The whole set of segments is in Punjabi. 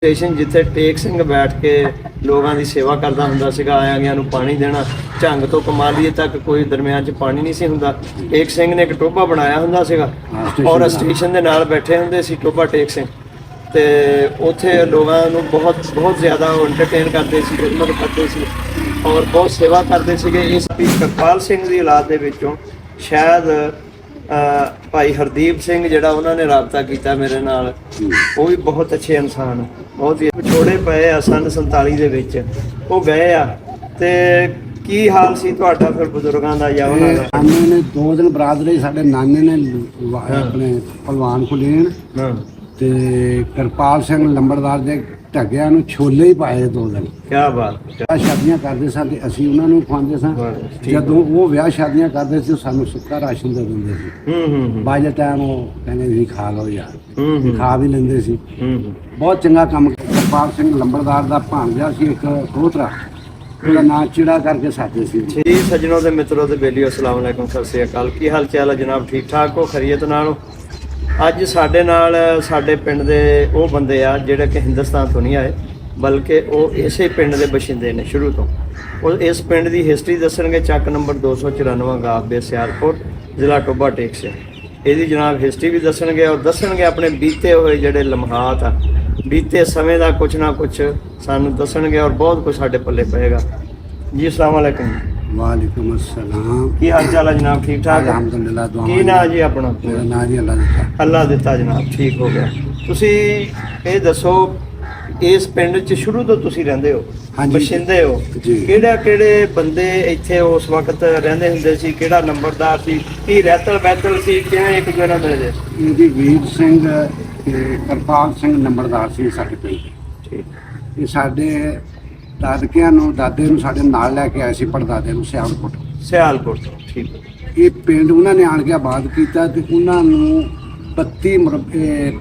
ਸਟੇਸ਼ਨ ਜਿੱਥੇ ਟੇਕ ਸਿੰਘ ਬੈਠ ਕੇ ਲੋਕਾਂ ਦੀ ਸੇਵਾ ਕਰਦਾ ਹੁੰਦਾ ਸੀਗਾ, ਆਇਆਂ ਗਿਆਂ ਨੂੰ ਪਾਣੀ ਦੇਣਾ। ਝੰਗ ਤੋਂ ਕਮਾਲੀਏ ਤੱਕ ਕੋਈ ਦਰਮਿਆਨ 'ਚ ਪਾਣੀ ਨਹੀਂ ਸੀ ਹੁੰਦਾ। ਟੇਕ ਸਿੰਘ ਨੇ ਇੱਕ ਟੋਭਾ ਬਣਾਇਆ ਹੁੰਦਾ ਸੀਗਾ ਔਰ ਸਟੇਸ਼ਨ ਦੇ ਨਾਲ ਬੈਠੇ ਹੁੰਦੇ ਸੀ ਟੋਭਾ ਟੇਕ ਸਿੰਘ, ਤੇ ਉੱਥੇ ਲੋਕਾਂ ਨੂੰ ਬਹੁਤ ਜ਼ਿਆਦਾ ਐਂਟਰਟੇਨ ਕਰਦੇ ਸੀ, ਖਿਦਮਤ ਕਰਦੇ ਸੀ ਔਰ ਬਹੁਤ ਸੇਵਾ ਕਰਦੇ ਸੀਗੇ। ਇਸ ਕਿਰਪਾਲ ਸਿੰਘ ਦੀ ਔਲਾਦ ਦੇ ਵਿੱਚੋਂ ਸ਼ਾਇਦ ਭਾਈ ਹਰਦੀਪ ਸਿੰਘ ਜਿਹੜਾ ਉਹਨਾਂ ਨੇ ਰਾਬਤਾ ਕੀਤਾ ਮੇਰੇ ਨਾਲ, ਉਹ ਵੀ ਬਹੁਤ ਅੱਛੇ ਇਨਸਾਨ, ਬਹੁਤ ਹੀ ਛੋੜੇ ਪਏ ਆ ਸਨ 47 ਦੇ ਵਿੱਚ ਉਹ ਗਏ ਆ। ਤੇ ਕੀ ਹਾਲ ਸੀ ਤੁਹਾਡਾ ਫਿਰ ਬਜ਼ੁਰਗਾਂ ਦਾ ਜਾਂ ਉਹਨਾਂ ਦਾ? ਨਾਨੇ ਨੇ 2 ਦਿਨ ਬਰਾਦਰੀ ਸਾਡੇ ਨਾਨੇ ਨੇ ਆਪਣੇ ਪਹਿਲਵਾਨ ਖੁਲੇਣ ਤੇ ਕਿਰਪਾਲ ਸਿੰਘ ਲੰਬੜਦਾਰ ਦੇ ਢੱਗਿਆਂ ਨੂੰ ਛੋਲੇ ਹੀ ਪਾਏ 2 ਦਿਨ। ਕੀ ਬਾਤ। ਵਿਆਹ ਸ਼ਾਦੀਆਂ ਕਰਦੇ ਸਾਂ ਤੇ ਅਸੀਂ ਉਹਨਾਂ ਨੂੰ ਖਵਾਉਂਦੇ ਸਾਂ। ਜਦੋਂ ਉਹ ਵਿਆਹ ਸ਼ਾਦੀਆਂ ਕਰਦੇ ਸੀ ਸਾਨੂੰ ਸੁੱਕਾ ਰਾਸ਼ਨ ਦੇ ਦਿੰਦੇ ਸੀ। ਬਾਜੇ ਟਾਈਮ ਉਹ ਕਹਿੰਦੇ ਵੀ ਖਾ ਲਓ ਯਾਰ, ਖਾ ਵੀ ਲੈਂਦੇ ਸੀ। ਬਹੁਤ ਚੰਗਾ ਕੰਮ। ਕਿਰਪਾਲ ਸਿੰਘ ਲੰਬੜਦਾਰ ਦਾ ਭਾਂਜਾ ਸੀ ਇੱਕ ਦੋਹਤਰਾ, ਉਹਦਾ ਨਾਂ ਚਿੜਾ ਕਰਕੇ ਸਾਦੇ ਸੀ। ਜੀ ਸੱਜਣੋ ਤੇ ਮਿੱਤਰੋ ਤੇ ਬੇਲੀਓ, ਅਸਲਾਮ ਵਾਲੇਕੁਮ, ਸਤਿ ਸ੍ਰੀ ਅਕਾਲ। ਕੀ ਹਾਲ ਚਾਲ ਹੈ ਜਨਾਬ? ਠੀਕ ਠਾਕ ਹੋ? ਖੈਰੀਅਤ ਨਾਲ? ਅੱਜ ਸਾਡੇ ਨਾਲ ਸਾਡੇ ਪਿੰਡ ਦੇ ਉਹ ਬੰਦੇ ਆ ਜਿਹੜੇ ਕਿ ਹਿੰਦੁਸਤਾਨ ਤੋਂ ਨਹੀਂ ਆਏ, ਬਲਕਿ ਉਹ ਇਸੇ ਪਿੰਡ ਦੇ ਬਸ਼ਿੰਦੇ ਨੇ ਸ਼ੁਰੂ ਤੋਂ। ਉਹ ਇਸ ਪਿੰਡ ਦੀ ਹਿਸਟਰੀ ਦੱਸਣਗੇ। ਚੱਕ ਨੰਬਰ 294 ਗਾਫਬੇ ਸਿਆਲਕੋਟ, ਜ਼ਿਲ੍ਹਾ ਟੋਭਾ ਟੇਕ ਸਿੰਘ। ਇਹਦੀ ਜਨਾਬ ਹਿਸਟਰੀ ਵੀ ਦੱਸਣਗੇ ਔਰ ਦੱਸਣਗੇ ਆਪਣੇ ਬੀਤੇ ਹੋਏ ਜਿਹੜੇ ਲਮਹਾਤ ਆ, ਬੀਤੇ ਸਮੇਂ ਦਾ ਕੁਛ ਨਾ ਕੁਛ ਸਾਨੂੰ ਦੱਸਣਗੇ ਔਰ ਬਹੁਤ ਕੁਛ ਸਾਡੇ ਪੱਲੇ ਪਏਗਾ। ਜੀ ਅਸਲਾਮ ਵਾਲੇਕੁਮ। ਵਾਲੇਕੁਮ ਅਸਲਾਮ। ਕੀ ਹਾਲ ਚਾਲ ਹੈ ਜਨਾਬ? ਠੀਕ ਠਾਕ? ਅਲਹਮਦੁਲਿਲਾ। ਕੀ ਨਾਂ ਜੀ ਆਪਣਾ? ਮੇਰਾ ਨਾਂ ਜੀ ਅੱਲਾ ਦਿੱਤਾ। ਅੱਲਾ ਦਿੱਤਾ ਜਨਾਬ, ਠੀਕ ਹੋ ਗਿਆ। ਤੁਸੀਂ ਇਹ ਦੱਸੋ, ਇਸ ਪਿੰਡ 'ਚ ਸ਼ੁਰੂ ਤੋਂ ਤੁਸੀਂ ਰਹਿੰਦੇ ਹੋ, ਬਸ਼ਿੰਦੇ ਹੋ, ਕਿਹੜੇ ਬੰਦੇ ਇੱਥੇ ਉਸ ਵਕਤ ਰਹਿੰਦੇ ਹੁੰਦੇ ਸੀ? ਕਿਹੜਾ ਨੰਬਰਦਾਰ ਸੀ? ਕੀ ਰਹਿਤਲ ਬਹਿਤਲ ਸੀ? ਕਿਵੇਂ ਇੱਕ ਦੂਜੇ ਨਾਲ ਮਿਲਦੇ? ਇਹਦੀ ਵੀਰ ਸਿੰਘ ਤੇ ਕਿਰਪਾਲ ਸਿੰਘ ਨੰਬਰਦਾਰ ਸੀ ਸਾਡੇ ਪਿੰਡ। ਠੀਕ। ਇਹ ਸਾਡੇ ਦਾਦਕਿਆਂ ਨੂੰ, ਦਾਦੇ ਨੂੰ ਸਾਡੇ ਨਾਲ ਲੈ ਕੇ ਆਏ ਸੀ, ਪੜਦਾਦੇ ਨੂੰ ਸਿਆਲਕੋਟ। ਸਿਆਲਕੋਟ। ਠੀਕ। ਇਹ ਪਿੰਡ ਉਹਨਾਂ ਨੇ ਆਣ ਕੇ ਆਬਾਦ ਕੀਤਾ ਤੇ ਉਹਨਾਂ ਨੂੰ 32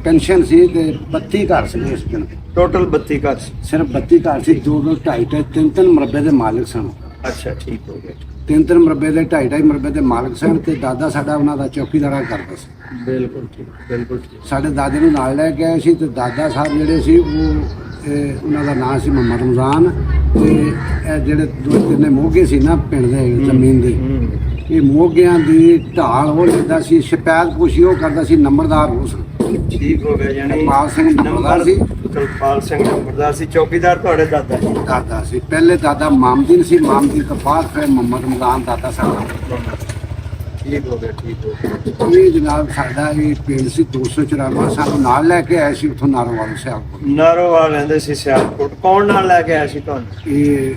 ਪੈਨਸ਼ਨ ਸੀ ਤੇ 32 ਘਰ ਸੀ ਇਸ ਪਿੰਡ। ਟੋਟਲ 32 ਘਰ ਸੀ? ਸਿਰਫ 32 ਘਰ ਸੀ। 2-2, 2.5, 3-3 ਮਰਬੇ ਦੇ ਮਾਲਕ ਸਨ। ਅੱਛਾ, ਠੀਕ ਹੋ ਗਿਆ। 3-3 ਮਰਬੇ ਦੇ 2.5 ਮਰਬੇ ਦੇ ਮਾਲਕ ਸਨ ਤੇ ਦਾਦਾ ਸਾਡਾ ਉਹਨਾਂ ਦਾ ਚੌਕੀਦਾਰਾ ਕਰਦਾ ਸੀ। ਬਿਲਕੁਲ ਠੀਕ, ਬਿਲਕੁਲ ਠੀਕ। ਸਾਡੇ ਦਾਦੇ ਨੂੰ ਨਾਲ ਲੈ ਕੇ ਆਏ ਸੀ ਤੇ ਦਾਦਾ ਸਾਹਿਬ ਜਿਹੜੇ ਸੀ ਉਹ ਉਹਨਾਂ ਦਾ ਨਾਂ ਸੀ ਮੁਹੰਮਦ ਰਮਜ਼ਾਨ। ਤੇ ਇਹ ਜਿਹੜੇ 2-3 ਮੋਗੇ ਸੀ ਨਾ ਪਿੰਡ ਦੇ ਜ਼ਮੀਨ ਦੇ, ਇਹ ਮੋਗਿਆਂ ਦੀ ਢਾਲ ਉਹ ਲੈਂਦਾ ਸੀ, ਸ਼ਪੈਦ ਪੁਸ਼ੀ ਉਹ ਕਰਦਾ ਸੀ, ਨੰਬਰਦਾਰ ਉਸ। ਠੀਕ ਹੋ ਗਿਆ। ਯਾਨੀ ਕਿਰਪਾਲ ਸਿੰਘ ਨੰਬਰਦਾਰ ਸੀ। ਕਿਰਪਾਲ ਸਿੰਘ ਨੰਬਰਦਾਰ ਸੀ। ਚੌਕੀਦਾਰ ਤੁਹਾਡੇ ਦਾਦਾ ਜੀ? ਦਾਦਾ ਸੀ। ਪਹਿਲੇ ਦਾਦਾ ਮਾਮਦੀਨ ਸੀ, ਮਾਮਦੀਨ ਤੋਂ ਬਾਅਦ ਫਿਰ ਮੁਹੰਮਦ ਰਮਜ਼ਾਨ ਦਾਦਾ ਸਾਡਾ। ਠੀਕ ਹੋ ਗਿਆ, ਠੀਕ ਹੋ ਗਿਆ। ਇਹ ਜਨਾਬ ਸਾਡਾ ਇਹ ਪਿੰਡ ਸੀ 294। ਸਾਨੂੰ ਨਾਲ ਲੈ ਕੇ ਆਏ ਸੀ ਉੱਥੋਂ ਨਾਰੋਵਾਲ ਸਿਆਲਕੋਟ। ਨਾਰੋਵਾਲ ਰਹਿੰਦੇ ਸੀ ਸਿਆਲਕੋਟ। ਕੌਣ ਨਾਲ ਲੈ ਕੇ ਆਇਆ ਸੀ ਤੁਹਾਨੂੰ? ਇਹ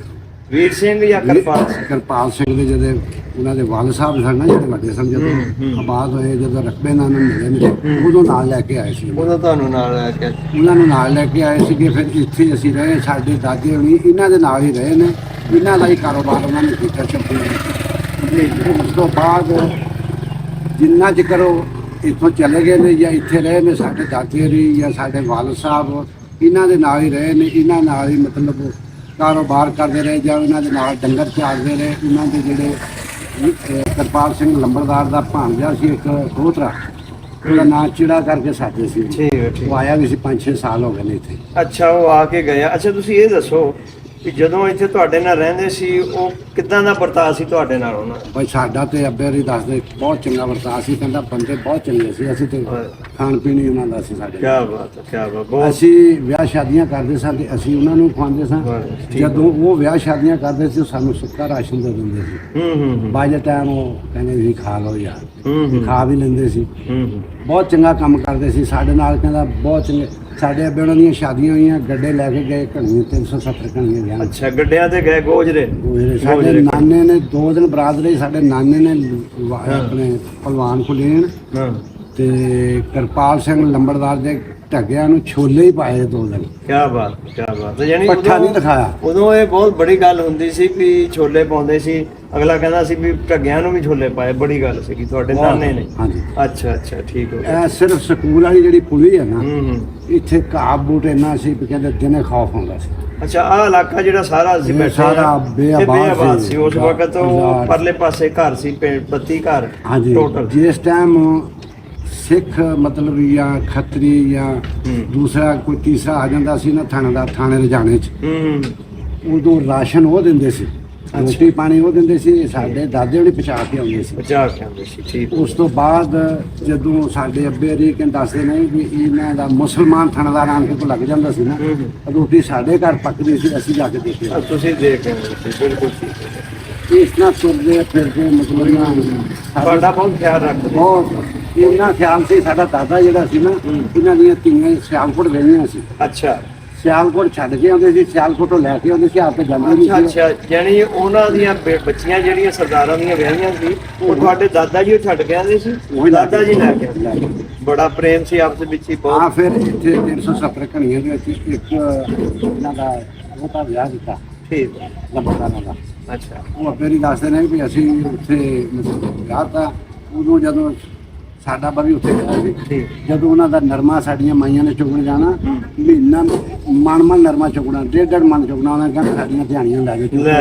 ਵੀਰ ਸਿੰਘ ਜਾਂ ਕਿਰਪਾਲ ਸਿੰਘ? ਕਿਰਪਾਲ ਸਿੰਘ ਦੇ ਜਿਹੜੇ ਉਹਨਾਂ ਦੇ ਵਾਲ ਸਾਹਿਬ ਸਨ ਨਾ, ਜਿਹੜੇ ਵੱਡੇ ਸਨ, ਜਦੋਂ ਆਬਾਦ ਹੋਏ, ਜਦੋਂ ਰਕਬੇ ਨਾਲ ਮਿਲੇ ਨੇ, ਉਦੋਂ ਨਾਲ ਲੈ ਕੇ ਆਏ ਸੀ। ਉਦੋਂ ਤੁਹਾਨੂੰ ਨਾਲ ਲੈ ਕੇ? ਉਹਨਾਂ ਨੂੰ ਨਾਲ ਲੈ ਕੇ ਆਏ ਸੀਗੇ। ਫਿਰ ਇੱਥੇ ਅਸੀਂ ਰਹੇ। ਸਾਡੇ ਦਾਦੇ ਹੁਣੀ ਇਹਨਾਂ ਦੇ ਨਾਲ ਹੀ ਰਹੇ ਨੇ। ਇਹਨਾਂ ਦਾ ਹੀ ਕਾਰੋਬਾਰ ਉਹਨਾਂ ਨੇ ਕੀਤਾ ਚੱਪੀ। ਉਸ ਤੋਂ ਬਾਅਦ ਜਿੰਨਾ ਚਿਰ ਉਹ ਇੱਥੋਂ ਚਲੇ ਗਏ ਨੇ ਜਾਂ ਇੱਥੇ ਰਹੇ ਨੇ, ਸਾਡੇ ਦਾਦੇ ਵੀ ਜਾਂ ਸਾਡੇ ਵਾਲਦ ਸਾਹਿਬ ਇਹਨਾਂ ਦੇ ਨਾਲ ਹੀ ਰਹੇ ਨੇ। ਇਹਨਾਂ ਨਾਲ ਹੀ ਮਤਲਬ ਕਾਰੋਬਾਰ ਕਰਦੇ ਰਹੇ ਜਾਂ ਇਹਨਾਂ ਦੇ ਨਾਲ ਡੰਗਰ ਚਾਰਦੇ ਰਹੇ। ਉਹਨਾਂ ਦੇ ਜਿਹੜੇ ਕਿਰਪਾਲ ਸਿੰਘ ਲੰਬੜਦਾਰ ਦਾ ਭਾਂਜਾ ਸੀ ਇੱਕ ਦੋਹਤਰਾ, ਉਹਦਾ ਨਾਂ ਚਿੜਾ ਕਰਕੇ ਸਾਦੇ ਸੀ। ਠੀਕ ਹੈ, ਠੀਕ। ਉਹ ਆਇਆ ਵੀ ਸੀ 5-6 ਸਾਲ ਹੋ ਗਏ ਨੇ ਇੱਥੇ। ਅੱਛਾ, ਉਹ ਆ ਕੇ ਗਿਆ। ਅੱਛਾ, ਤੁਸੀਂ ਇਹ ਦੱਸੋ ਕਿ ਜਦੋਂ ਇੱਥੇ ਤੁਹਾਡੇ ਨਾਲ ਰਹਿੰਦੇ ਸੀ ਉਹ ਕਿੱਦਾਂ ਦਾ ਵਰਤਾਅ ਸੀ ਤੁਹਾਡੇ ਨਾਲ ਉਹਨਾਂ ਦਾ? ਭਾਈ ਸਾਡਾ ਤੇ ਅੱਬੇ ਦੀ ਦੱਸਦੇ ਬਹੁਤ ਚੰਗਾ ਵਰਤਾਅ ਸੀ। ਕਹਿੰਦਾ ਬੰਦੇ ਬਹੁਤ ਚੰਗੇ ਸੀ। ਅਸੀਂ ਤੇ ਖਾਣ ਪੀਣ ਹੀ ਉਹਨਾਂ ਦਾ ਸੀ ਸਾਡੇ। ਕੀ ਬਾਤ ਹੈ, ਕੀ ਬਾਤ। ਬਹੁਤ ਅਸੀਂ ਵਿਆਹ ਸ਼ਾਦੀਆਂ ਕਰਦੇ ਸਾਂ ਤੇ ਅਸੀਂ ਉਹਨਾਂ ਨੂੰ ਖਵਾਉਂਦੇ ਸਾਂ। ਜਦੋਂ ਉਹ ਵਿਆਹ ਸ਼ਾਦੀਆਂ ਕਰਦੇ ਸੀ ਸਾਨੂੰ ਸੁੱਕਾ ਰਾਸ਼ਨ ਦੇ ਦਿੰਦੇ ਸੀ। ਬਾਜੇ ਟਾਈਮ ਉਹ ਕਹਿੰਦੇ ਵੀ ਖਾ ਲਓ ਯਾਰ, ਖਾ ਵੀ ਲੈਂਦੇ ਸੀ। ਬਹੁਤ ਚੰਗਾ ਕੰਮ ਕਰਦੇ ਸੀ ਸਾਡੇ ਨਾਲ। ਕਹਿੰਦਾ ਬਹੁਤ ਚੰਗੇ। ਸਾਡੇ ਅੱਬੇ ਉਹਨਾਂ ਦੀਆਂ ਸ਼ਾਦੀਆਂ ਹੋਈਆਂ, ਗੱਡੇ ਲੈ ਕੇ ਗਏ, ਘਣੀਆਂ 370 ਘਣੀਆਂ ਗਿਆ। ਅੱਛਾ, ਗੱਡਿਆਂ ਤੇ ਗਏ ਗੋਜਰੇ? ਸਾਡੇ ਨਾਨੇ ਨੇ 2 ਦਿਨ ਬਰਾਦਰੀ ਸਾਡੇ ਨਾਨੇ ਨੇ ਆਪਣੇ ਪਹਿਲਵਾਨ ਖੁਲੇਣ ਤੇ ਕਿਰਪਾਲ ਸਿੰਘ ਲੰਬੜਦਾਰ ਦੇ ਢੱਗਿਆਂ ਨੂੰ ਛੋਲੇ ਹੀ ਪਾਏ 2 ਦਿਨ। ਕੀ ਬਾਤ, ਕੀ ਬਾਤ। ਯਾਨੀ ਪੱਠਾ ਨਹੀਂ ਦਿਖਾਇਆ। ਉਦੋਂ ਇਹ ਬਹੁਤ ਬੜੀ ਗੱਲ ਹੁੰਦੀ ਸੀ ਵੀ ਛੋਲੇ ਪਾਉਂਦੇ ਸੀ। ਅਗਲਾ ਕਹਿੰਦਾ ਸੀ ਵੀ ਢੱਗਿਆਂ ਨੂੰ ਵੀ ਛੋਲੇ ਪਾਏ। ਬੜੀ ਗੱਲ ਸੀਗੀ ਤੁਹਾਡੇ ਨਾਨੇ ਨੇ? ਹਾਂਜੀ। ਅੱਛਾ ਅੱਛਾ, ਠੀਕ ਹੋ ਗਿਆ। ਇਹ ਸਿਰਫ ਸਕੂਲ ਵਾਲੀ ਜਿਹੜੀ ਪੁਲੀ ਹੈ ਨਾ, ਇੱਥੇ ਘਾਹ ਬੂਟ ਇੰਨਾ ਸੀ ਵੀ ਕਹਿੰਦੇ ਦਿਨੇ ਖੌਫ ਹੁੰਦਾ ਸੀ। ਅੱਛਾ, ਆਹ ਇਲਾਕਾ ਜਿਹੜਾ ਸਾਰਾ ਅਸੀਂ ਬੈਠੇ ਸਾਰਾ ਬੇਆਬਾਦ ਸੀ ਉਸ ਵਕਤ। ਉਹ ਪਰਲੇ ਪਾਸੇ ਘਰ ਸੀ 32 ਘਰ ਹਾਂਜੀ। ਟੋਟਲ। ਜਿਸ ਟਾਈਮ ਸਿੱਖ ਮਤਲਬ ਜਾਂ ਖੱਤਰੀ ਜਾਂ ਦੂਸਰਾ ਕੋਈ ਤੀਸਰਾ ਆ ਜਾਂਦਾ ਸੀ ਨਾ ਥਾਣੇਦਾਰ ਥਾਣੇ ਰਜਾਣੇ 'ਚ, ਉਦੋਂ ਰਾਸ਼ਨ ਉਹ ਦਿੰਦੇ ਸੀ, ਰੋਟੀ ਪਾਣੀ ਉਹ ਦਿੰਦੇ ਸੀ, ਸਾਡੇ ਦਾਦੇ ਉਹਨੇ ਪਹੁੰਚਾ ਕੇ ਆਉਂਦੇ ਸੀ। ਠੀਕ। ਉਸ ਤੋਂ ਬਾਅਦ ਜਦੋਂ ਸਾਡੇ ਅੱਬੇ ਰੀ ਕਹਿੰਦੇ ਦੱਸਦੇ ਨੇ ਵੀ ਇਹਨਾਂ ਦਾ ਮੁਸਲਮਾਨ ਥਾਣੇਦਾਰ ਆਣ ਕੇ ਕੋ ਲੱਗ ਜਾਂਦਾ ਸੀ ਨਾ, ਰੋਟੀ ਸਾਡੇ ਘਰ ਪੱਕਦੀ ਸੀ, ਅਸੀਂ ਜਾ ਕੇ ਦੇਖਦੇ। ਤੁਸੀਂ ਦੇਖ ਰਹੇ ਹੋ, ਬਿਲਕੁਲ ਠੀਕ। ਇਸ ਤਰ੍ਹਾਂ ਤੁਰਦੇ ਫਿਰਦੇ ਮਤਲਬ ਤੁਹਾਡਾ ਬਹੁਤ ਖਿਆਲ ਰੱਖਦੇ। ਬਹੁਤ ਇੰਨਾ ਖਿਆਲ ਸੀ। ਸਾਡਾ ਦਾਦਾ ਜਿਹੜਾ ਸੀ ਨਾ, ਇਹਨਾਂ ਦੀਆਂ ਧੀਆਂ ਸਿਆਲਕੋਟ ਰਹਿੰਦੀਆਂ ਸੀ। ਅੱਛਾ। ਸਿਆਲਕੋਟ ਛੱਡ ਕੇ ਆਉਂਦੇ ਸੀ, ਸਿਆਲਕੋਟੋਂ ਲੈ ਕੇ ਆਉਂਦੇ ਸੀ, ਆਪੇ ਜਾਂਦੇ ਨਹੀਂ ਸੀ। ਅੱਛਾ, ਯਾਨੀ ਉਹਨਾਂ ਦੀਆਂ ਬੱਚੀਆਂ ਜਿਹੜੀਆਂ ਸਰਦਾਰਾਂ ਦੀਆਂ ਵਿਆਹੀਆਂ ਸੀ, ਉਹ ਤੁਹਾਡੇ ਦਾਦਾ ਜੀ ਉਹ ਛੱਡ ਕੇ ਆਉਂਦੇ ਸੀ, ਦਾਦਾ ਜੀ ਲੈ ਕੇ ਆਉਂਦੇ। ਬੜਾ ਪ੍ਰੇਮ ਸੀ ਆਪਸ ਵਿੱਚ ਹੀ ਬਹੁਤ। ਹਾਂ, ਫਿਰ ਇੱਥੇ 370 ਕਣੀਆਂ ਦੇ ਵਿੱਚ ਇੱਕ ਇਹਨਾਂ ਦਾ ਉਹਦਾ ਵਿਆਹ ਕੀਤਾ। ਠੀਕ। ਲੰਬੜਦਾਰਾਂ ਦਾ। ਅੱਛਾ। ਉਹ ਅੱਗੇ ਨਹੀਂ ਦੱਸਦੇ ਨੇ ਵੀ ਅਸੀਂ ਉੱਥੇ ਵਿਆਹ ਤਾਂ ਉਦੋਂ ਜਦੋਂ ਸਾਡਾ ਵੀ ਉੱਥੇ ਗਿਆ ਸੀ, ਜਦੋਂ ਉਹਨਾਂ ਦਾ ਨਰਮਾ ਸਾਡੀਆਂ ਮਾਈਆਂ ਨੇ ਚੁਗਣ ਜਾਣਾ, ਮਹੀਨਾ ਮਨ ਨਰਮਾ ਚੁਗਣਾ, 1.5 ਮਣ ਚੁਗਣਾ, ਉਹਨਾਂ ਕਹਿੰਦੇ ਸਾਡੀਆਂ ਧਿਆਣੀਆਂ ਲੈ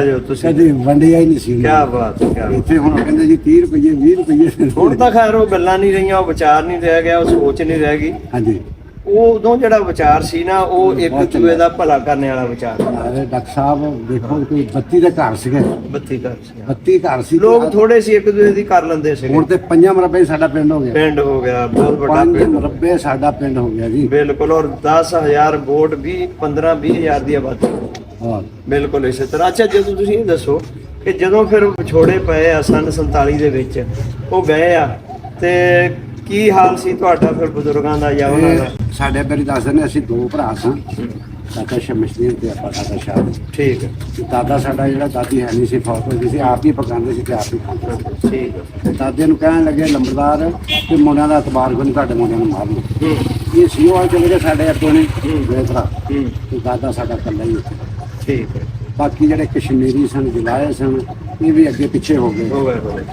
ਜਾਓ ਤੁਸੀਂ। ਕਦੇ ਵੰਡਿਆ ਹੀ ਨਹੀਂ ਸੀ। ਕੀ ਬਾਤ ਹੈ। ਇੱਥੇ ਹੁਣ ਕਹਿੰਦੇ ਜੀ 30 ਰੁਪਏ 20 ਰੁਪਏ। ਹੁਣ ਤਾਂ ਖੈਰ ਉਹ ਗੱਲਾਂ ਨਹੀਂ ਰਹੀਆਂ, ਉਹ ਵਿਚਾਰ ਨਹੀਂ ਰਹਿ ਗਿਆ, ਉਹ ਸੋਚ ਨਹੀਂ ਰਹਿ ਗਈ। ਹਾਂਜੀ। ਉਹ ਉਦੋਂ ਜਿਹੜਾ ਵਿਚਾਰ ਸੀ ਨਾ, ਉਹ ਇੱਕ ਦੂਜੇ ਦਾ ਭਲਾ ਕਰਨ ਵਾਲਾ ਵਿਚਾਰ। ਡਾਕਟਰ ਸਾਹਿਬ ਦੇਖੋ, ਕੋਈ 32 ਦੇ ਘਰ ਸੀਗੇ। 32 ਘਰ ਸੀ। 32 ਘਰ ਸੀ। ਲੋਕ ਥੋੜੇ ਸੀ, ਇੱਕ ਦੂਜੇ ਦੀ ਕਰ ਲੈਂਦੇ ਸੀ। ਹੁਣ ਤੇ 5 ਮਰਬੇ ਸਾਡਾ ਪਿੰਡ ਹੋ ਗਿਆ। ਪਿੰਡ ਹੋ ਗਿਆ, ਬਹੁਤ ਵੱਡਾ 5 ਪਿੰਡ। ਮਰਬੇ ਸਾਡਾ ਪਿੰਡ ਹੋ ਗਿਆ ਜੀ। ਬਿਲਕੁਲ। ਔਰ 10,000 ਵੋਟ 15-20,000 ਦੀ ਆਬਾਦੀ। ਹਾਂ, ਬਿਲਕੁਲ ਇਸੇ ਤਰ੍ਹਾਂ। ਅੱਛਾ, ਜਦੋਂ ਤੁਸੀਂ ਇਹ ਦੱਸੋ ਕਿ ਜਦੋਂ ਫਿਰ ਵਿਛੋੜੇ ਪਏ ਆ ਸੰਨ 47 ਦੇ ਵਿੱਚ, ਉਹ ਗਏ ਆ, ਤੇ ਕੀ ਹਾਲ ਸੀ ਤੁਹਾਡਾ ਫਿਰ ਬਜ਼ੁਰਗਾਂ ਦਾ ਜਾਂ ਉਹਨਾਂ ਦਾ? ਸਾਡੇ ਬਾਰੇ ਦੱਸਦੇ ਨੇ, ਅਸੀਂ 2 ਭਰਾ ਸਾਂ, ਦਾਦਾ ਸ਼ਮਸ਼ਦੀਨ ਤੇ ਆਪਾਂ ਦਾਦਾ ਸ਼ਾਹ। ਠੀਕ ਹੈ। ਦਾਦਾ ਸਾਡਾ ਜਿਹੜਾ ਦਾਦੀ ਹੈ ਨਹੀਂ ਸੀ, ਫੌਤ ਹੋ ਗਈ ਸੀ, ਆਪ ਹੀ ਪਕਾਉਂਦੇ ਸੀ ਤੇ ਆਪ ਹੀ ਖਾਂਦੇ ਸੀ। ਠੀਕ ਹੈ। ਤੇ ਦਾਦੇ ਨੂੰ ਕਹਿਣ ਲੱਗੇ ਲੰਬੜਦਾਰ ਕਿ ਮੁੰਡਿਆਂ ਦਾ ਇਤਬਾਰ ਕੋਈ ਤੁਹਾਡੇ ਮੁੰਡਿਆਂ ਨੂੰ ਮਾਰ ਲਓ। ਇਹ ਸੀ ਉਹ ਚਲੇ ਗਏ ਸਾਡੇ ਅੱਗੋਂ ਨੇ ਦੋ ਭਰਾ, ਤੇ ਦਾਦਾ ਸਾਡਾ ਇਕੱਲਾ ਹੀ ਉੱਥੇ। ਠੀਕ ਹੈ। ਬਾਕੀ ਜਿਹੜੇ ਕਸ਼ਮੀਰੀ ਸਨ, ਜਲਾਏ ਸਨ, ਇਹ ਵੀ ਅੱਗੇ ਪਿੱਛੇ ਹੋ ਗਏ।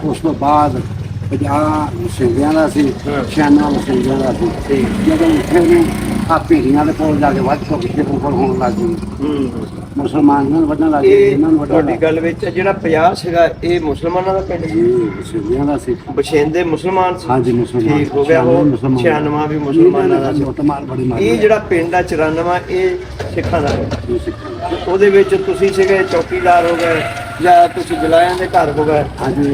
ਉਸ ਤੋਂ ਬਾਅਦ 50 ਸਿੰਘਾਂ ਦਾ ਸੀ, 96 ਸਿੰਘਾਂ ਦਾ ਸੀ। ਜਦੋਂ ਉੱਥੇ ਨੇ ਆ ਭੀੜੀਆਂ ਦੇ ਕੋਲ ਜਾ ਕੇ ਵੱਧ ਤੋਂ ਕਿਸੇ ਕੋਲ ਹੋਣ ਲੱਗ ਗਈ, ਮੁਸਲਮਾਨ ਨੂੰ ਵੱਢਣ ਲੱਗ ਗਏ, ਇਹਨਾਂ ਨੂੰ ਵੱਢਣ ਤੁਹਾਡੀ ਲੱਗ ਗੱਲ ਵਿੱਚ ਜਿਹੜਾ 50 ਸੀਗਾ, ਇਹ ਮੁਸਲਮਾਨਾਂ ਦਾ ਪਿੰਡ ਸੀ? ਗਏ। ਸਿੰਘਾਂ ਦਾ ਸੀ। ਬਛੇਂਦੇ ਮੁਸਲਮਾਨ ਸੀ? ਹਾਂਜੀ, ਮੁਸਲਮਾਨ। ਠੀਕ ਹੋ ਗਿਆ। ਉਹ 96 ਵੀ ਮੁਸਲਮਾਨਾਂ ਦਾ ਸੀ। ਇਹ ਜਿਹੜਾ ਪਿੰਡ ਆ 94, ਇਹ ਸਿੱਖਾਂ ਦਾ ਹੈ। ਉਹਦੇ ਵਿੱਚ ਤੁਸੀਂ ਸੀਗੇ ਚੌਕੀਦਾਰ ਹੋ ਗਏ, ਜਾਂ ਤੁਸੀਂ ਜਲਾਇਆਂ ਦੇ ਘਰ ਹੋ ਗਏ? ਹਾਂਜੀ।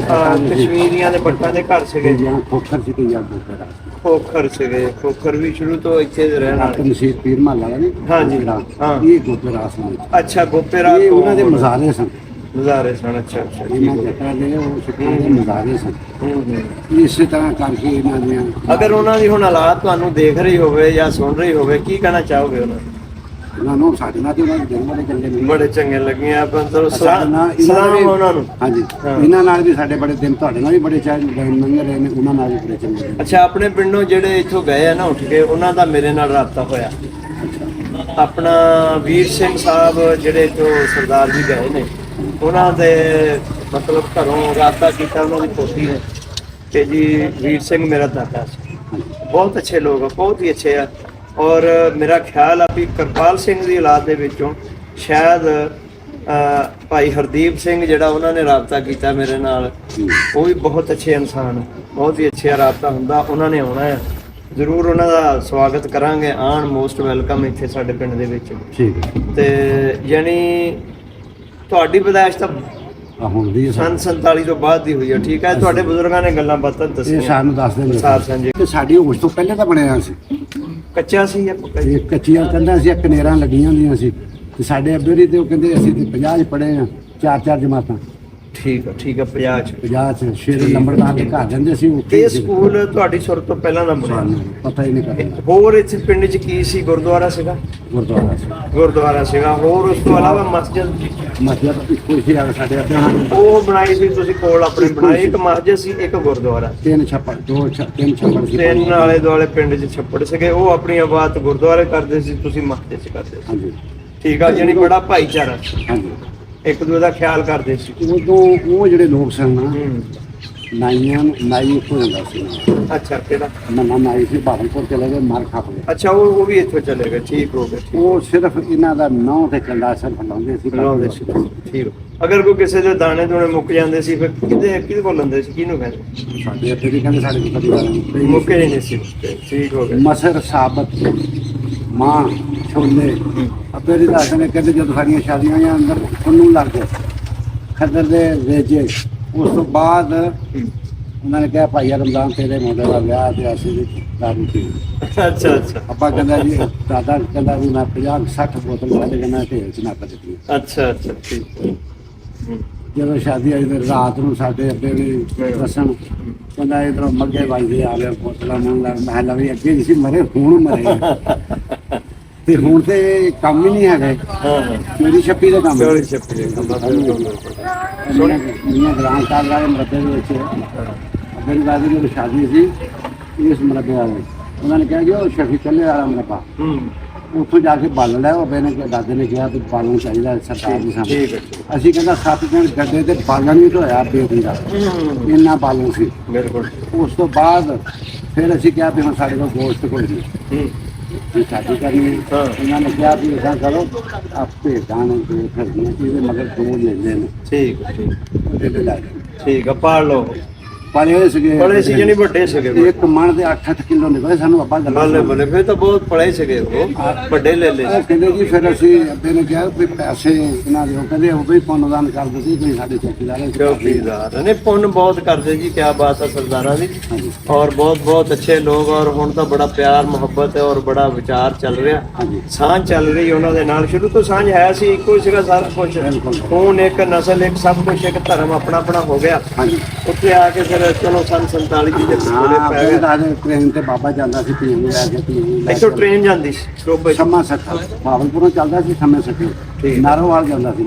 ਕਸ਼ਮੀਰੀਆਂ ਦੇ ਬੱਟਾਂ ਦੇ ਘਰ ਸੀਗੇ। ਖੋਖਰ ਸੀ ਤੇ ਯਾਰ ਖੋਖਰ। ਖੋਖਰ ਸੀਗੇ। ਖੋਖਰ ਵੀ ਸ਼ੁਰੂ ਤੋਂ ਇੱਥੇ ਰਹਿਣ ਵਾਲੇ। ਨਸੀਬ ਪੀਰ ਮਹੱਲਾ ਵਾਲਾ ਨਹੀਂ? ਹਾਂਜੀ, ਹਾਂ। ਇਹ ਗੋਪੇਰਾ ਸਨ। ਅੱਛਾ, ਗੋਪੇਰਾ ਇਹ ਉਹਨਾਂ ਦੇ ਮਜ਼ਾਰੇ ਸਨ। ਮਜ਼ਾਰੇ ਸਨ। ਅੱਛਾ। ਇਹਨਾਂ ਜੱਟਾਂ ਦੇ ਉਹ ਸਿੱਖਾਂ ਦੇ ਮਜ਼ਾਰੇ ਸਨ। ਇਸੇ ਤਰ੍ਹਾਂ ਕਰਕੇ ਇਹਨਾਂ ਦੀਆਂ। ਅਗਰ ਉਹਨਾਂ ਦੀ ਹੁਣ ਹਾਲਾਤ ਤੁਹਾਨੂੰ ਦੇਖ ਰਹੀ ਹੋਵੇ ਜਾਂ ਸੁਣ ਰਹੀ ਹੋਵੇ, ਕੀ ਕਹਿਣਾ ਚਾਹੋਗੇ ਉਹਨਾਂ ਨੂੰ? ਉਹਨਾਂ ਨੂੰ ਸਾਡੇ ਨਾਲ ਤੇ ਉਹਨਾਂ ਦੇ ਦਿਲ ਬੜੇ ਚੰਗੇ ਨੇ। ਬੜੇ ਚੰਗੇ ਲੱਗੇ ਆ। ਸਲਾਮ ਉਹਨਾਂ ਨੂੰ। ਹਾਂਜੀ। ਇਹਨਾਂ ਨਾਲ ਵੀ ਸਾਡੇ ਬੜੇ ਦਿਨ, ਤੁਹਾਡੇ ਨਾਲ ਵੀ ਬੜੇ ਮੰਗੇ ਰਹੇ ਨੇ, ਉਹਨਾਂ ਨਾਲ ਵੀ ਬੜੇ ਚੰਗੇ ਨੇ। ਅੱਛਾ, ਆਪਣੇ ਪਿੰਡੋਂ ਜਿਹੜੇ ਇੱਥੋਂ ਗਏ ਆ ਨਾ ਉੱਠ ਕੇ, ਉਹਨਾਂ ਦਾ ਮੇਰੇ ਨਾਲ ਰਾਬਤਾ ਹੋਇਆ। ਆਪਣਾ ਵੀਰ ਸਿੰਘ ਸਾਹਿਬ ਜਿਹੜੇ ਇੱਥੋਂ ਸਰਦਾਰ ਜੀ ਗਏ ਨੇ, ਉਹਨਾਂ ਦੇ ਮਤਲਬ ਘਰੋਂ ਰਾਬਤਾ ਕੀਤਾ ਉਹਨਾਂ ਦੀ ਪੋਤੀ ਨੇ ਕਿ ਜੀ ਵੀਰ ਸਿੰਘ ਮੇਰਾ ਦਾਦਾ ਸੀ। ਬਹੁਤ ਅੱਛੇ ਲੋਕ ਆ, ਬਹੁਤ ਹੀ ਅੱਛੇ ਆ। ਔਰ ਮੇਰਾ ਖਿਆਲ ਆ ਵੀ ਕਿਰਪਾਲ ਸਿੰਘ ਦੀ ਔਲਾਦ ਦੇ ਵਿੱਚੋਂ ਸ਼ਾਇਦ ਭਾਈ ਹਰਦੀਪ ਸਿੰਘ ਜਿਹੜਾ ਉਹਨਾਂ ਨੇ ਰਾਬਤਾ ਕੀਤਾ ਮੇਰੇ ਨਾਲ, ਉਹ ਵੀ ਬਹੁਤ ਅੱਛੇ ਇਨਸਾਨ, ਬਹੁਤ ਹੀ ਅੱਛਾ ਰਾਬਤਾ ਹੁੰਦਾ। ਉਹਨਾਂ ਨੇ ਆਉਣਾ ਹੈ, ਜ਼ਰੂਰ ਉਹਨਾਂ ਦਾ ਸਵਾਗਤ ਕਰਾਂਗੇ। ਆਣ ਮੋਸਟ ਵੈਲਕਮ ਇੱਥੇ ਸਾਡੇ ਪਿੰਡ ਦੇ ਵਿੱਚ। ਠੀਕ ਹੈ। ਤੇ ਯਾਨੀ ਤੁਹਾਡੀ ਪਦਾਇਸ਼ ਤਾਂ ਹੁਣ ਦੀ ਸੰਨ 47 ਤੋਂ ਬਾਅਦ ਦੀ ਹੋਈ ਹੈ। ਠੀਕ ਹੈ। ਤੁਹਾਡੇ ਬਜ਼ੁਰਗਾਂ ਨੇ ਗੱਲਾਂ ਬਾਤਾਂ ਇਹ ਦੱਸੀਆਂ, ਸਾਨੂੰ ਦੱਸਦੇ ਨੇ ਸਾਰ ਸਾਂਝੇ। ਤੇ ਸਾਡੀ ਉਸ ਤੋਂ ਪਹਿਲੇ ਤਾਂ ਬਣਿਆ ਸੀ। ਕੱਚਾ ਸੀ ਜਾਂ ਪੱਕਾ ਸੀ? ਇਹ ਕੱਚੀਆਂ ਕੰਧਾਂ ਸੀ, ਕਨੇਰਾਂ ਲੱਗੀਆਂ ਹੁੰਦੀਆਂ ਸੀ। ਤੇ ਸਾਡੇ ਅੱਬੇ ਤੇ ਉਹ ਕਹਿੰਦੇ ਅਸੀਂ ਤੇ 50 ਚ ਪੜ੍ਹੇ ਆ, 4-4 ਜਮਾਤਾਂ। ਠੀਕ ਹੈ। 50 ਚ। 50 ਚ ਸ਼ੇਰ ਲੰਬੜਦਾਰ ਦੇ ਘਰ ਜਾਂਦੇ ਸੀ ਉੱਥੇ। ਇਹ ਸਕੂਲ ਤੁਹਾਡੀ ਸੁਰਤ ਤੋਂ ਪਹਿਲਾਂ ਦਾ ਬਣਿਆ? ਸਾਨੂੰ ਪਤਾ ਹੀ ਨਹੀਂ ਕਰਦਾ। ਹੋਰ ਇੱਥੇ ਪਿੰਡ 'ਚ ਕੀ ਸੀ? ਗੁਰਦੁਆਰਾ ਸੀਗਾ? ਗੁਰਦੁਆਰਾ ਸੀ। ਗੁਰਦੁਆਰਾ ਸੀਗਾ। ਹੋਰ ਉਸ ਤੋਂ ਇਲਾਵਾ ਮਸਜਿਦ? ਮਤਲਬ ਇੱਕੋ ਹੀ ਆ ਸਾਡੇ ਅੱਬੇ ਨਾਲ। ਉਹ ਬਣਾਈ ਸੀ ਤੁਸੀਂ ਕੋਲ ਆਪਣੇ ਬਣਾਈ? ਇੱਕ ਮਸਜਿਦ ਸੀ, ਇੱਕ ਗੁਰਦੁਆਰਾ। 3 ਛੱਪੜ 2 3 ਛੱਪੜ ਸੀ। 3 ਆਲੇ ਦੁਆਲੇ ਪਿੰਡ 'ਚ ਛੱਪੜ ਸੀਗੇ। ਉਹ ਆਪਣੀ ਆਬਾਦ ਗੁਰਦੁਆਰੇ ਕਰਦੇ ਸੀ, ਤੁਸੀਂ ਮਸਜਿਦ 'ਚ ਕਰਦੇ ਸੀ। ਹਾਂਜੀ। ਠੀਕ ਆ। ਜਾਣੀ ਬੜਾ ਭਾਈਚਾਰਾ, ਹਾਂਜੀ। ਇੱਕ ਦੂਜੇ ਦਾ ਖਿਆਲ ਕਰਦੇ ਸੀ। ਉਦੋਂ ਉਹ ਜਿਹੜੇ ਲੋਕ ਸਨ ਨਾ, ਨਾਈਆਂ ਨਾਈ ਇੱਕੋ ਹੁੰਦਾ ਸੀ। ਅੱਛਾ ਕਿਹੜਾ? ਮੰਨਾ ਨਾਈ ਸੀ, ਬਹਾਦਰਪੁਰ ਚਲੇ ਗਏ, ਮਰ ਖੱਪ ਗਏ। ਅੱਛਾ ਉਹ ਵੀ ਇੱਥੋਂ ਚਲੇ ਗਏ, ਠੀਕ ਹੋ ਗਏ। ਉਹ ਸਿਰਫ ਇਹਨਾਂ ਦਾ ਨਾਂ ਤੇ ਚੱਲਦਾ, ਸਿਰਫ ਲਾਉਂਦੇ ਸੀ। ਲਾਉਂਦੇ ਸੀ, ਠੀਕ। ਅਗਰ ਕੋਈ ਕਿਸੇ ਦੇ ਦਾਣੇ ਦੂਣੇ ਮੁੱਕ ਜਾਂਦੇ ਸੀ ਫਿਰ ਕਿਹਦੇ ਕੋਲ ਲੈਂਦੇ ਸੀ, ਕਿਹਨੂੰ ਕਹਿੰਦੇ? ਸਾਡੇ ਇੱਥੇ ਵੀ ਕਹਿੰਦੇ ਸਾਡੇ ਕੋਲ ਕਦੀ ਗੱਲ ਨਹੀਂ। ਮੁੱਕੇ ਹੀ ਨਹੀਂ ਸੀ, ਠੀਕ ਹੋ ਗਏ। ਮਸਰ ਸਾਬਤ ਮਾਂ ਛੋਲੇ ਆਪੇ ਦੀ ਦੱਸਦੇ ਨੇ, ਕਹਿੰਦੇ ਜਦੋਂ ਸਾਡੀਆਂ ਸ਼ਾਦੀਆਂ ਹੋਈਆਂ ਅੰਦਰ ਉਹਨੂੰ ਲੱਗ ਗਏ ਖੱਦਰ ਦੇ ਵੇਜੇ। ਉਸ ਤੋਂ ਬਾਅਦ ਉਹਨਾਂ ਨੇ ਕਿਹਾ ਭਾਈ ਰਮਜ਼ਾਨ ਤੇਰੇ ਮੁੰਡੇ ਦਾ ਵਿਆਹ ਤੇ ਅਸੀਂ ਵੀ ਦਾਰੂ ਪੀ। ਅੱਛਾ ਅੱਛਾ ਆਪਾਂ ਕਹਿੰਦਾ ਜੀ ਦਾਦਾ ਕਹਿੰਦਾ ਵੀ ਮੈਂ 50-60 ਬੋਤਲ ਕੱਢ ਕੇ ਮੈਂ ਢੇਰ ਚ ਨੱਪ ਦਿੱਤੀ। ਅੱਛਾ ਅੱਛਾ ਠੀਕ। ਜਦੋਂ ਸ਼ਾਦੀ ਆਈ ਤੇ ਰਾਤ ਨੂੰ ਸਾਡੇ ਅੱਗੇ ਵੀ ਦੱਸਣ ਕਹਿੰਦਾ ਇਧਰੋਂ ਮੱਗੇ ਵੱਜਦੇ ਆ ਗਏ, ਬੋਤਲਾਂ ਨੂੰ ਮੈਂ ਲਾ ਵੀ ਅੱਗੇ ਨਹੀਂ ਸੀ ਮਰੇ, ਹੁਣ ਮਰੇ। ਤੇ ਹੁਣ ਤੇ ਕੰਮ ਹੀ ਨਹੀਂ ਹੈਗਾ। ਚੋਰੀ ਛੱਪੀ ਦਾ ਕੰਮ। ਚੋਰੀ ਛੱਪੀ ਦੇ ਕੰਮ। ਮੀਆਂ ਗ੍ਰਾਮ ਸਾਹਿਬ ਵਾਲੇ ਮਰਦੇ ਦੇ ਵਿੱਚ ਅੱਗੇ ਦੀ ਬਾਅਦ ਜਦੋਂ ਸ਼ਾਦੀ ਸੀ ਇਸ ਮਰਦੇ ਵਾਲੇ ਉਹਨਾਂ ਨੇ ਕਿਹਾ ਕਿ ਉਹ ਸ਼ਫੀ ਚੱਲੇ ਵਾਲਾ ਮਰਬਾ ਉੱਥੋਂ ਜਾ ਕੇ ਬਾਲ ਲਿਆ। ਉਹ ਬੇਨੇ ਕਿ ਦਾਦੇ ਨੇ ਕਿਹਾ ਵੀ ਬਾਲਣ ਚਾਹੀਦਾ ਸਰਕਾਰ ਦੇ ਸਾਹਮਣੇ। ਅਸੀਂ ਕਹਿੰਦਾ 7 ਦਿਨ ਗੱਡੇ ਤੇ ਬਾਲਣ ਨਹੀਂ ਧੋਇਆ ਬੇਟੀ ਦਾ, ਇੰਨਾ ਬਾਲਣ ਸੀ। ਬਿਲਕੁਲ। ਉਸ ਤੋਂ ਬਾਅਦ ਫਿਰ ਅਸੀਂ ਕਿਹਾ ਵੀ ਹੁਣ ਸਾਡੇ ਕੋਲ ਗੋਸ਼ਤ ਕੋਈ ਨਹੀਂ, ਸ਼ਾਦੀ ਕਰਨੀ। ਇਹਨਾਂ ਨੇ ਕਿਹਾ ਵੀ ਇਦਾਂ ਕਰੋ ਆਪੇ ਦਾਣੇ ਦੇ ਫਿਰਦੀਆਂ ਇਹਦੇ ਮਗਰ 2 ਲੈਂਦੇ ਨੇ। ਠੀਕ ਉਹਦੇ ਲੈ ਠੀਕ ਆ, ਪਾੜ ਲਓ। ਪਲੇ ਸੀਗੇ, ਪਲੇ ਸੀ ਜਾਨੀ ਵੱਡੇ ਸੀਗੇ। ਇੱਕ ਮਣ ਦੇ 8-8 ਕਿਲੋ ਨਿਕਲੇ ਸਾਨੂੰ। ਆਪਾਂ ਬੱਲੇ ਬੱਲੇ, ਫਿਰ ਤਾਂ ਬਹੁਤ ਪਲੇ ਸੀਗੇ, ਉਹ ਵੱਡੇ ਲੈ ਲਏ। ਕਹਿੰਦੇ ਜੀ ਫਿਰ ਅਸੀਂ ਅੱਬੇ ਨੇ ਕਿਹਾ ਵੀ ਪੈਸੇ ਇਹਨਾਂ ਦੇ, ਉਹ ਕਹਿੰਦੇ ਉਹ ਵੀ ਪੁੰਨਦਾਨ ਕਰ ਦਿੱਤੀ ਤੁਸੀਂ ਸਾਡੇ ਚੌਕੀਦਾਰ ਨੇ ਪੁੰਨ ਬਹੁਤ ਕਰਦੇ ਜੀ, ਕਿਆ ਬਾਤ ਹੈ ਸਰਦਾਰਾਂ ਦੀ। ਔਰ ਬਹੁਤ ਬਹੁਤ ਅੱਛੇ ਲੋਕ, ਔਰ ਹੁਣ ਤਾਂ ਬੜਾ ਪਿਆਰ ਮੁਹੱਬਤ ਹੈ ਔਰ ਬੜਾ ਵਿਚਾਰ ਚੱਲ ਰਿਹਾ, ਸਾਂਝ ਚੱਲ ਰਹੀ ਉਹਨਾਂ ਦੇ ਨਾਲ। ਸ਼ੁਰੂ ਤੋਂ ਸਾਂਝ ਹੈ ਸੀ, ਇੱਕੋ ਹੀ ਸੀਗਾ ਸਾਰਾ ਕੁਝ। ਹੁਣ ਇੱਕ ਨਸਲ, ਇੱਕ ਸਭ ਕੁਝ, ਇੱਕ ਧਰਮ ਆਪਣਾ ਆਪਣਾ ਹੋ ਗਿਆ। ਉੱਥੇ ਆ ਕੇ ਫਿਰ ਚਲੋ ਸੰਨ 47 ਦੇ ਕੋਲੇ ਪੈ ਗਏ। ਟ੍ਰੇਨ ਤੇ ਬਾਬਾ ਜਾਂਦਾ ਸੀ ਪੀਣ ਨੂੰ ਲੈ ਕੇ। ਇੱਥੋਂ ਟ੍ਰੇਨ ਜਾਂਦੀ ਸੀ ਟੋਬੇ, ਸਮਾਂ ਸੱਠਾ ਬਾਵਲਪੁਰੋਂ ਚੱਲਦਾ ਸੀ, ਸਮੇਂ ਸੱਠੇ ਨਾਰੋਵਾਲ ਜਾਂਦਾ ਸੀ।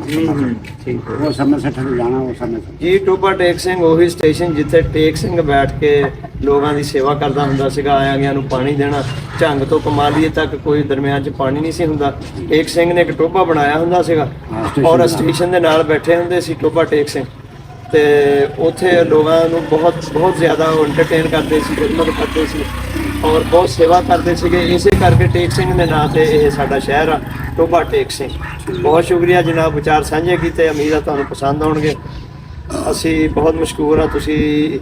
ਠੀਕ। ਉਹ ਸਮੇਂ ਸੱਠੇ ਨੂੰ ਜਾਣਾ, ਉਹ ਸਮੇਂ ਜੀ ਟੋਬਾ ਟੇਕ ਸਿੰਘ ਉਹੀ ਸਟੇਸ਼ਨ ਜਿੱਥੇ ਟੇਕ ਸਿੰਘ ਬੈਠ ਕੇ ਲੋਕਾਂ ਦੀ ਸੇਵਾ ਕਰਦਾ ਹੁੰਦਾ ਸੀਗਾ, ਆਇਆਂ ਗਿਆਂ ਨੂੰ ਪਾਣੀ ਦੇਣਾ। ਝੰਗ ਤੋਂ ਕਮਾਲੀਏ ਤੱਕ ਕੋਈ ਦਰਮਿਆਨ 'ਚ ਪਾਣੀ ਨਹੀਂ ਸੀ ਹੁੰਦਾ। ਟੇਕ ਸਿੰਘ ਨੇ ਇੱਕ ਟੋਬਾ ਬਣਾਇਆ ਹੁੰਦਾ ਸੀਗਾ ਔਰ ਸਟੇਸ਼ਨ ਦੇ ਨਾਲ ਬੈਠੇ ਹੁੰਦੇ ਸੀ ਟੋਬਾ ਟੇਕ ਸਿੰਘ, ਤੇ ਉੱਥੇ ਲੋਕਾਂ ਨੂੰ ਬਹੁਤ ਜ਼ਿਆਦਾ ਐਂਟਰਟੇਨ ਕਰਦੇ ਸੀ, ਖਿਦਮਤ ਕਰਦੇ ਸੀ ਔਰ ਬਹੁਤ ਸੇਵਾ ਕਰਦੇ ਸੀਗੇ। ਇਸੇ ਕਰਕੇ ਟੇਕ ਸਿੰਘ ਦੇ ਨਾਂ ਤੇ ਇਹ ਸਾਡਾ ਸ਼ਹਿਰ ਆ, ਟੋਬਾ ਟੇਕ ਸਿੰਘ। ਬਹੁਤ ਸ਼ੁਕਰੀਆ ਜਨਾਬ, ਵਿਚਾਰ ਸਾਂਝੇ ਕੀਤੇ। ਉਮੀਦ ਆ ਤੁਹਾਨੂੰ ਪਸੰਦ ਆਉਣਗੇ। ਅਸੀਂ ਬਹੁਤ ਮਸ਼ਕੂਰ ਹਾਂ ਤੁਸੀਂ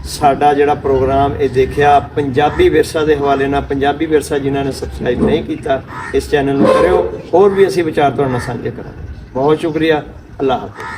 ਸਾਡਾ ਜਿਹੜਾ ਪ੍ਰੋਗਰਾਮ ਇਹ ਦੇਖਿਆ। ਪੰਜਾਬੀ ਵਿਰਸਾ ਦੇ ਹਵਾਲੇ ਨਾਲ, ਪੰਜਾਬੀ ਵਿਰਸਾ ਜਿਨ੍ਹਾਂ ਨੇ ਸਬਸਕ੍ਰਾਈਬ ਨਹੀਂ ਕੀਤਾ ਇਸ ਚੈਨਲ ਨੂੰ ਕਰਿਓ। ਹੋਰ ਵੀ ਅਸੀਂ ਵਿਚਾਰ ਤੁਹਾਡੇ ਨਾਲ ਸਾਂਝੇ ਕਰਾਂਗੇ। ਬਹੁਤ ਸ਼ੁਕਰੀਆ। ਅੱਲਾਹ ਹਾਫ਼ਿਜ਼।